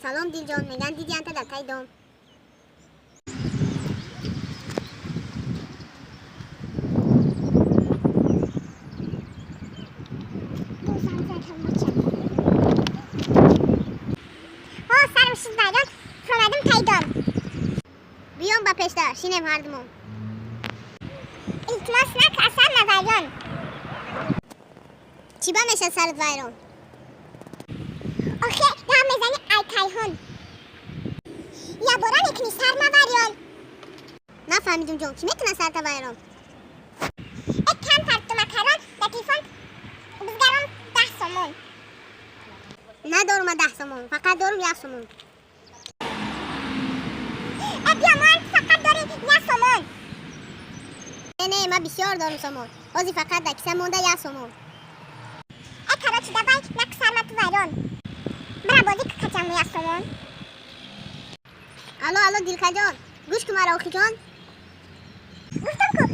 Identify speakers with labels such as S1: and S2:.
S1: سلام دیل جان، میگن دیدی انت در تای دوم.
S2: سرم شد ویران فرمدم تای دوم.
S1: بیام با پیشتر شینم هر دوم.
S2: التماس نک اثر نویران.
S1: چی با میشه سرت ویران؟
S2: آخه دام میزنی ای تایهون. یا برا نکنی سر نویران.
S1: نفهمیدم جان، چی میتونه سرت ویران؟
S2: یک کم پرتو مکران در تیفون بزگران 10 سومون.
S1: ندارم 10 سومون، فقط دارم 1 سومون.
S2: بیامان فقط داری 1 سومون.
S1: نه من بسیار دارم سومون. بازی فقط در کیسه مونده 1 سومون.
S2: کراچی دبای نک سرمت ویران. برا بازی که کچم 1 سومون.
S1: الو دیلکا جان، گوش که مرا اوخی جان.
S2: گفتم که